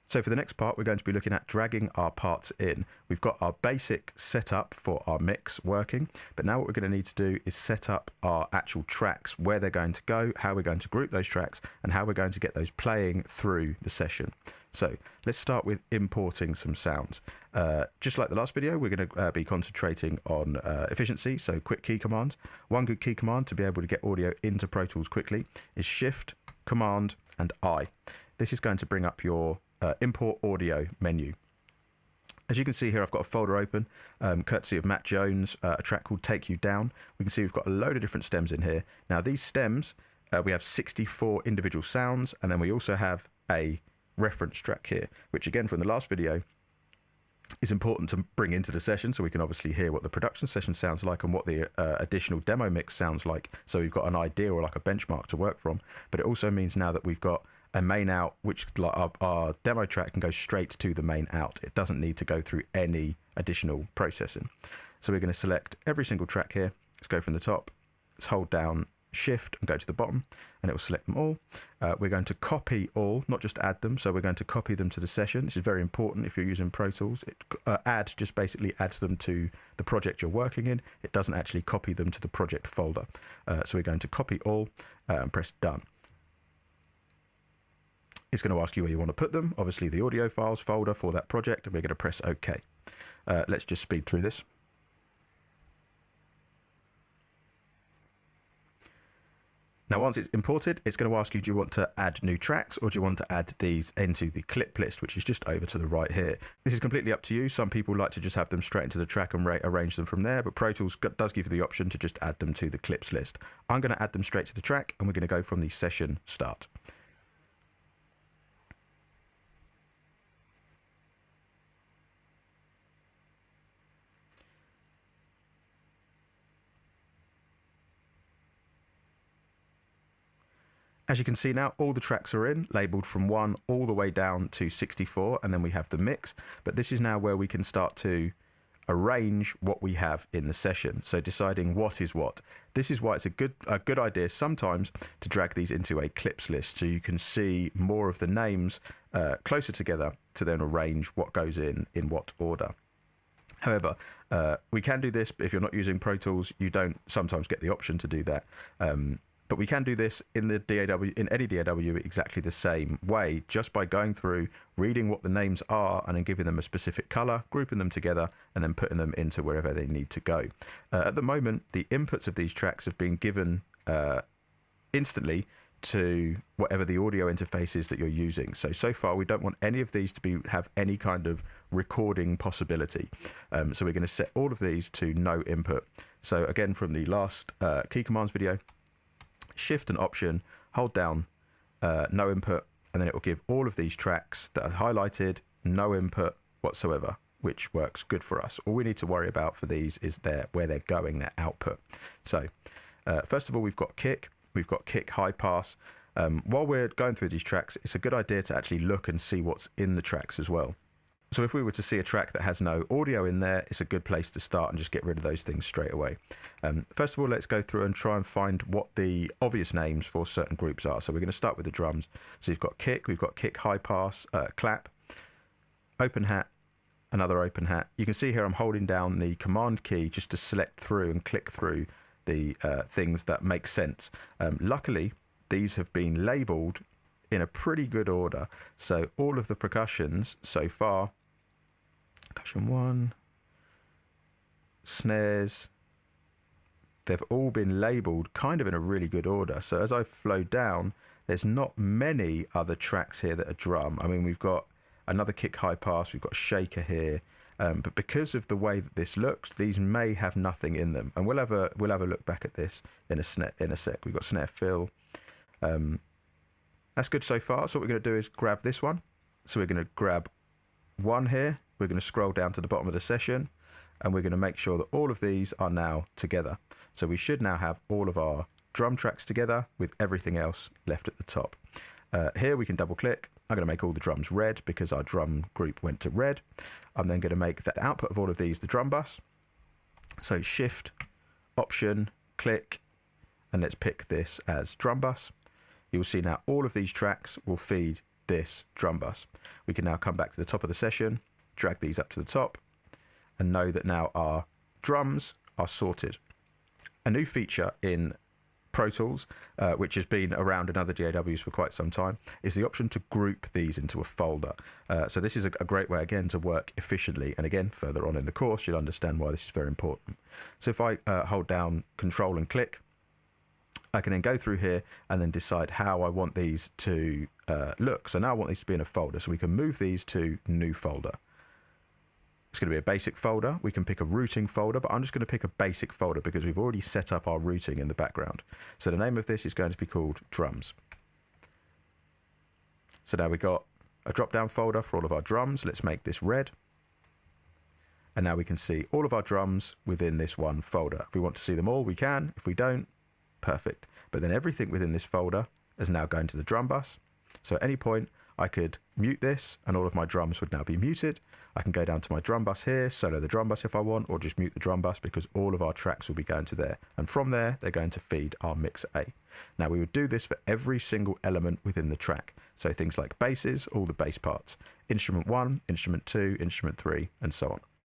So for the next part, we're going to be looking at dragging our parts in. We've got our basic setup for our mix working, but now what we're going to need to do is set up our actual tracks, where they're going to go, how we're going to group those tracks, and how we're going to get those playing through the session. So let's start with importing some sounds. Just like the last video, we're going to be concentrating on efficiency, so quick key commands. One good key command to be able to get audio into Pro Tools quickly is Shift, Command, and I. This is going to bring up your import audio menu. As you can see here, I've got a folder open, courtesy of Matt Jones, a track called Take You Down. We can see we've got a load of different stems in here. Now these stems, we have 64 individual sounds, and then we also have a reference track here, which again from the last video is important to bring into the session so we can obviously hear what the production session sounds like and what the additional demo mix sounds like, so we've got an idea or like a benchmark to work from. But it also means now that we've got a main out, which like our demo track can go straight to the main out. It doesn't need to go through any additional processing. So we're going to select every single track here. Let's go from the top. Let's hold down Shift and go to the bottom, and it will select them all. We're going to copy all, not just add them. So we're going to copy them to the session. This is very important if you're using Pro Tools. Add just basically adds them to the project you're working in. It doesn't actually copy them to the project folder. So we're going to copy all and press done. It's going to ask you where you want to put them, obviously the audio files folder for that project, and we're going to press OK. Let's just speed through this. Now once it's imported, it's going to ask you, do you want to add new tracks, or do you want to add these into the clip list, which is just over to the right here. This is completely up to you. Some people like to just have them straight into the track and arrange them from there, but Pro Tools does give you the option to just add them to the clips list. I'm going to add them straight to the track, and we're going to go from the session start. As you can see now, all the tracks are in, labelled from 1 all the way down to 64, and then we have the mix. But this is now where we can start to arrange what we have in the session, so deciding what is what. This is why it's a good idea sometimes to drag these into a clips list, so you can see more of the names closer together to then arrange what goes in what order. However, we can do this, but if you're not using Pro Tools, you don't sometimes get the option to do that. But we can do this in the DAW, in any DAW, exactly the same way, just by going through, reading what the names are, and then giving them a specific color, grouping them together, and then putting them into wherever they need to go. At the moment, the inputs of these tracks have been given instantly to whatever the audio interface is that you're using. So far, we don't want any of these to have any kind of recording possibility. So we're going to set all of these to no input. So again, from the last key commands video, Shift and Option, hold down no input, and then it will give all of these tracks that are highlighted no input whatsoever, which works good for us. All we need to worry about for these is where they're going, their output. So first of all, we've got kick high pass. While we're going through these tracks, it's a good idea to actually look and see what's in the tracks as well. So if we were to see a track that has no audio in there, it's a good place to start and just get rid of those things straight away. First of all, let's go through and try and find what the obvious names for certain groups are. So we're going to start with the drums. So we've got kick high pass, clap, open hat, another open hat. You can see here I'm holding down the command key just to select through and click through the things that make sense. Luckily, these have been labelled in a pretty good order. So all of the percussions so far, percussion 1, snares, they've all been labelled kind of in a really good order. So as I flow down, there's not many other tracks here that are drum. I mean, we've got another kick high pass, we've got a shaker here, but because of the way that this looks, these may have nothing in them. And we'll have a look back at this in a sec. We've got snare fill. That's good so far. So what we're going to do is grab this one. So we're going to grab one here. We're going to scroll down to the bottom of the session, and we're going to make sure that all of these are now together. So we should now have all of our drum tracks together with everything else left at the top. Here we can double click. I'm going to make all the drums red because our drum group went to red. I'm then going to make the output of all of these the drum bus. So Shift, Option, click, and let's pick this as drum bus. You'll see now all of these tracks will feed this drum bus. We can now come back to the top of the session, drag these up to the top, and know that now our drums are sorted. A new feature in Pro Tools, which has been around in other DAWs for quite some time, is the option to group these into a folder. So this is a great way, again, to work efficiently. And again, further on in the course, you'll understand why this is very important. So if I hold down Control and click, I can then go through here and then decide how I want these to look. So now I want these to be in a folder. So we can move these to New Folder. It's going to be a basic folder. We can pick a routing folder, but I'm just going to pick a basic folder because we've already set up our routing in the background. So the name of this is going to be called Drums. So now we've got a drop-down folder for all of our drums. Let's make this red. And now we can see all of our drums within this one folder. If we want to see them all, we can. If we don't, perfect. But then everything within this folder is now going to the drum bus. So at any point, I could mute this and all of my drums would now be muted. I can go down to my drum bus here, solo the drum bus if I want, or just mute the drum bus because all of our tracks will be going to there. And from there, they're going to feed our mixer A. Now we would do this for every single element within the track. So things like basses, all the bass parts, instrument 1, instrument 2, instrument 3, and so on.